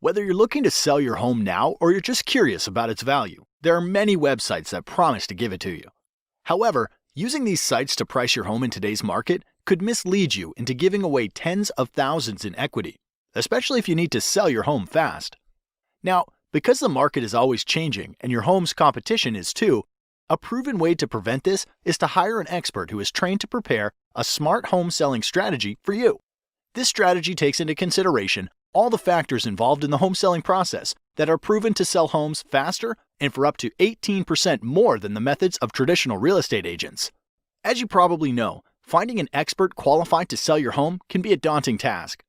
Whether you're looking to sell your home now or you're just curious about its value, there are many websites that promise to give it to you. However, using these sites to price your home in today's market could mislead you into giving away tens of thousands in equity, especially if you need to sell your home fast. Now, because the market is always changing and your home's competition is too, a proven way to prevent this is to hire an expert who is trained to prepare a smart home selling strategy for you. This strategy takes into consideration all the factors involved in the home selling process that are proven to sell homes faster and for up to 18% more than the methods of traditional real estate agents. As you probably know, finding an expert qualified to sell your home can be a daunting task.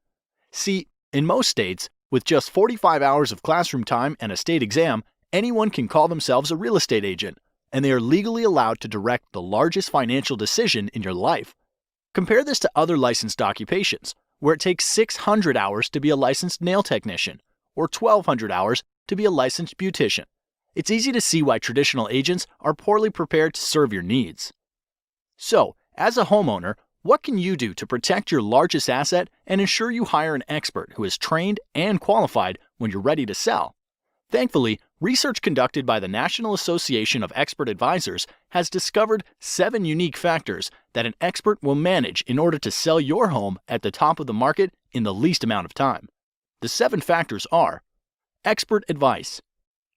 See, in most states, with just 45 hours of classroom time and a state exam, anyone can call themselves a real estate agent, and they are legally allowed to direct the largest financial decision in your life. Compare this to other licensed occupations, where it takes 600 hours to be a licensed nail technician, or 1,200 hours to be a licensed beautician. It's easy to see why traditional agents are poorly prepared to serve your needs. So, as a homeowner, what can you do to protect your largest asset and ensure you hire an expert who is trained and qualified when you're ready to sell? Thankfully, research conducted by the National Association of Expert Advisors has discovered 7 unique factors that an expert will manage in order to sell your home at the top of the market in the least amount of time. The 7 factors are: expert advice,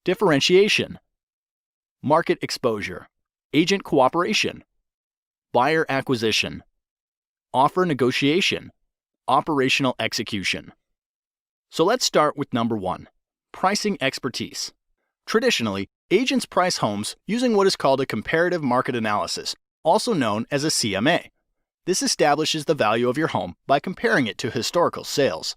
differentiation, market exposure, agent cooperation, buyer acquisition, offer negotiation, operational execution. So let's start with number 1. Pricing expertise. Traditionally, agents price homes using what is called a comparative market analysis, also known as a CMA. This establishes the value of your home by comparing it to historical sales.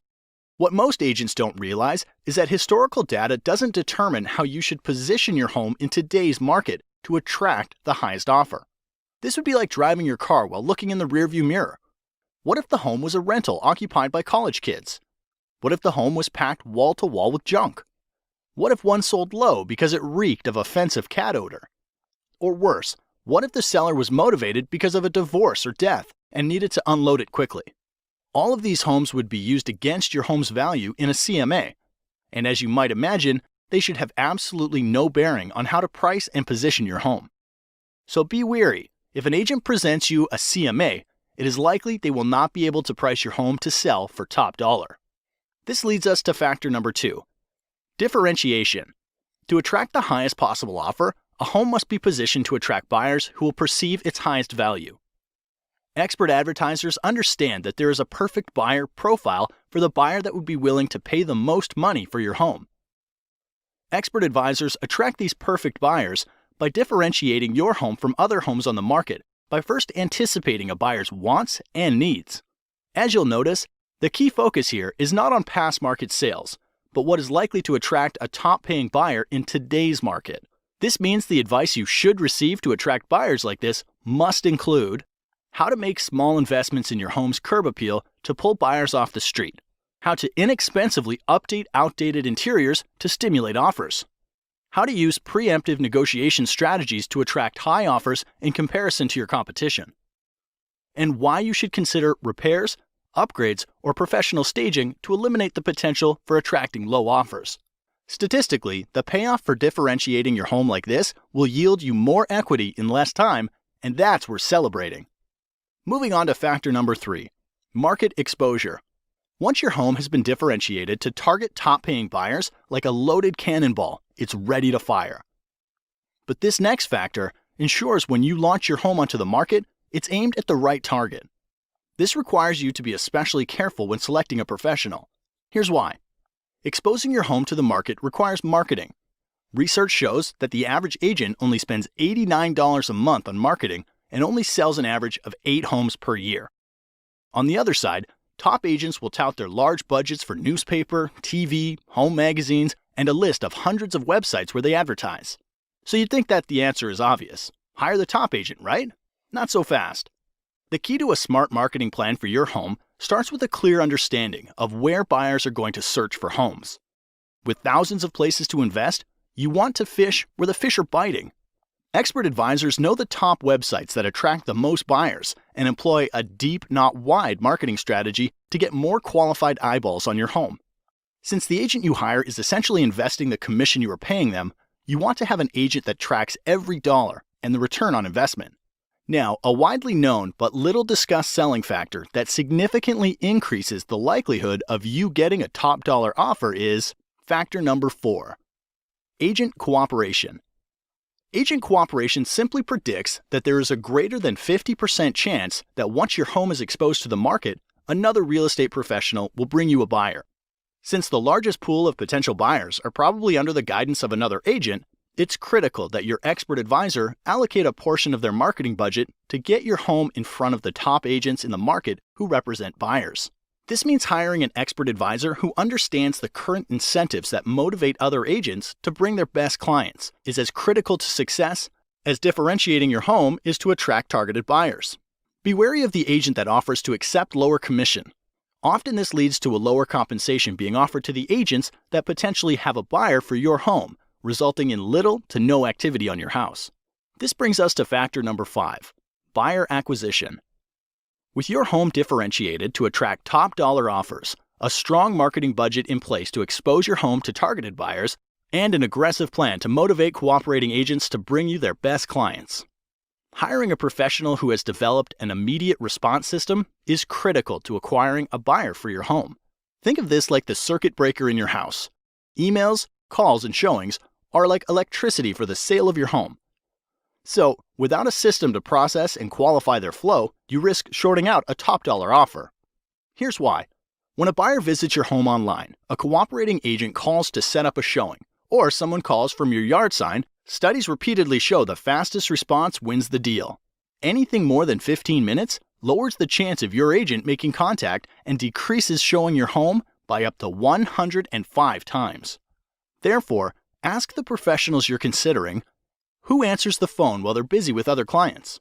What most agents don't realize is that historical data doesn't determine how you should position your home in today's market to attract the highest offer. This would be like driving your car while looking in the rearview mirror. What if the home was a rental occupied by college kids? What if the home was packed wall to wall with junk? What if one sold low because it reeked of offensive cat odor? Or worse, what if the seller was motivated because of a divorce or death and needed to unload it quickly? All of these homes would be used against your home's value in a CMA. And as you might imagine, they should have absolutely no bearing on how to price and position your home. So be wary. If an agent presents you a CMA, it is likely they will not be able to price your home to sell for top dollar. This leads us to factor number 2. Differentiation. To attract the highest possible offer, a home must be positioned to attract buyers who will perceive its highest value. Expert advertisers understand that there is a perfect buyer profile for the buyer that would be willing to pay the most money for your home. Expert advisors attract these perfect buyers by differentiating your home from other homes on the market by first anticipating a buyer's wants and needs. As you'll notice, the key focus here is not on past market sales, but what is likely to attract a top-paying buyer in today's market. This means the advice you should receive to attract buyers like this must include how to make small investments in your home's curb appeal to pull buyers off the street, how to inexpensively update outdated interiors to stimulate offers, how to use preemptive negotiation strategies to attract high offers in comparison to your competition, and why you should consider repairs, upgrades, or professional staging to eliminate the potential for attracting low offers. Statistically, the payoff for differentiating your home like this will yield you more equity in less time, and that's worth celebrating. Moving on to factor number 3, market exposure. Once your home has been differentiated to target top-paying buyers like a loaded cannonball, it's ready to fire. But this next factor ensures when you launch your home onto the market, it's aimed at the right target. This requires you to be especially careful when selecting a professional. Here's why. Exposing your home to the market requires marketing. Research shows that the average agent only spends $89 a month on marketing and only sells an average of 8 homes per year. On the other side, top agents will tout their large budgets for newspaper, TV, home magazines, and a list of hundreds of websites where they advertise. So you'd think that the answer is obvious. Hire the top agent, right? Not so fast. The key to a smart marketing plan for your home starts with a clear understanding of where buyers are going to search for homes. With thousands of places to invest, you want to fish where the fish are biting. Expert advisors know the top websites that attract the most buyers and employ a deep, not wide marketing strategy to get more qualified eyeballs on your home. Since the agent you hire is essentially investing the commission you are paying them, you want to have an agent that tracks every dollar and the return on investment. Now, a widely known but little discussed selling factor that significantly increases the likelihood of you getting a top dollar offer is factor number 4, agent cooperation. Agent cooperation simply predicts that there is a greater than 50% chance that once your home is exposed to the market, another real estate professional will bring you a buyer. Since the largest pool of potential buyers are probably under the guidance of another agent, it's critical that your expert advisor allocate a portion of their marketing budget to get your home in front of the top agents in the market who represent buyers. This means hiring an expert advisor who understands the current incentives that motivate other agents to bring their best clients is as critical to success as differentiating your home is to attract targeted buyers. Be wary of the agent that offers to accept lower commission. Often this leads to a lower compensation being offered to the agents that potentially have a buyer for your home, resulting in little to no activity on your house. This brings us to factor number 5, buyer acquisition. With your home differentiated to attract top dollar offers, a strong marketing budget in place to expose your home to targeted buyers, and an aggressive plan to motivate cooperating agents to bring you their best clients. Hiring a professional who has developed an immediate response system is critical to acquiring a buyer for your home. Think of this like the circuit breaker in your house. Emails, calls, and showings are like electricity for the sale of your home. So, without a system to process and qualify their flow, you risk shorting out a top dollar offer. Here's why. When a buyer visits your home online, a cooperating agent calls to set up a showing, or someone calls from your yard sign, studies repeatedly show the fastest response wins the deal. Anything more than 15 minutes lowers the chance of your agent making contact and decreases showing your home by up to 105 times. Therefore, ask the professionals you're considering, who answers the phone while they're busy with other clients?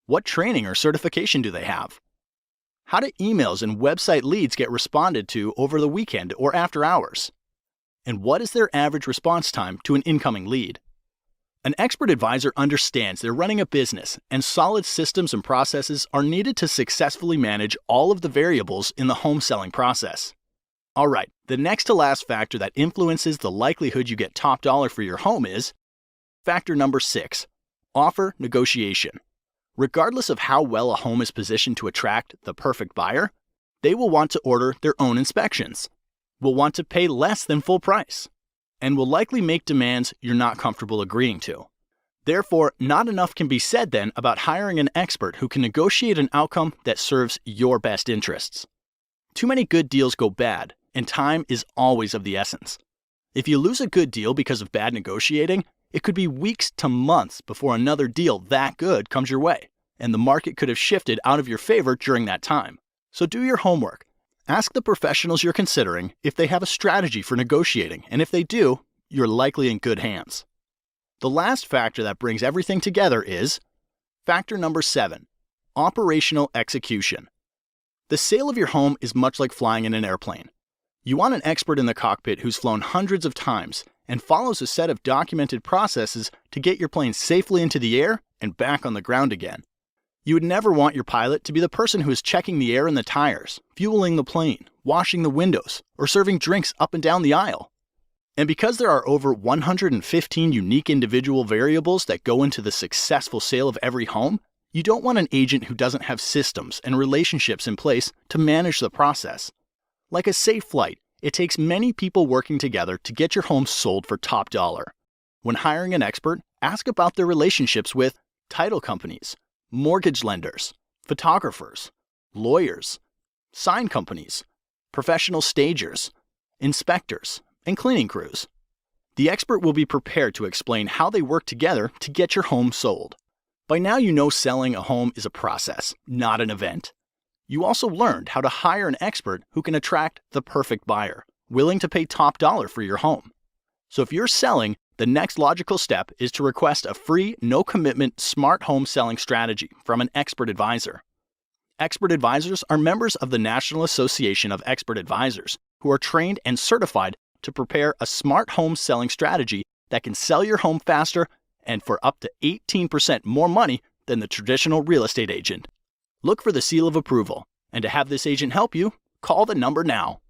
What training or certification do they have? How do emails and website leads get responded to over the weekend or after hours? And what is their average response time to an incoming lead? An expert advisor understands they're running a business, and solid systems and processes are needed to successfully manage all of the variables in the home selling process. All right, the next to last factor that influences the likelihood you get top dollar for your home is factor number 6, offer negotiation. Regardless of how well a home is positioned to attract the perfect buyer, they will want to order their own inspections, will want to pay less than full price, and will likely make demands you're not comfortable agreeing to. Therefore, not enough can be said then about hiring an expert who can negotiate an outcome that serves your best interests. Too many good deals go bad, and time is always of the essence. If you lose a good deal because of bad negotiating, it could be weeks to months before another deal that good comes your way, and the market could have shifted out of your favor during that time. So do your homework. Ask the professionals you're considering if they have a strategy for negotiating, and if they do, you're likely in good hands. The last factor that brings everything together is factor number 7, operational execution. The sale of your home is much like flying in an airplane. You want an expert in the cockpit who's flown hundreds of times and follows a set of documented processes to get your plane safely into the air and back on the ground again. You would never want your pilot to be the person who is checking the air in the tires, fueling the plane, washing the windows, or serving drinks up and down the aisle. And because there are over 115 unique individual variables that go into the successful sale of every home, you don't want an agent who doesn't have systems and relationships in place to manage the process. Like a safe flight, it takes many people working together to get your home sold for top dollar. When hiring an expert, ask about their relationships with title companies, mortgage lenders, photographers, lawyers, sign companies, professional stagers, inspectors, and cleaning crews. The expert will be prepared to explain how they work together to get your home sold. By now you know selling a home is a process, not an event. You also learned how to hire an expert who can attract the perfect buyer, willing to pay top dollar for your home. So if you're selling, the next logical step is to request a free, no-commitment smart home selling strategy from an expert advisor. Expert advisors are members of the National Association of Expert Advisors who are trained and certified to prepare a smart home selling strategy that can sell your home faster and for up to 18% more money than the traditional real estate agent. Look for the seal of approval, and to have this agent help you, call the number now.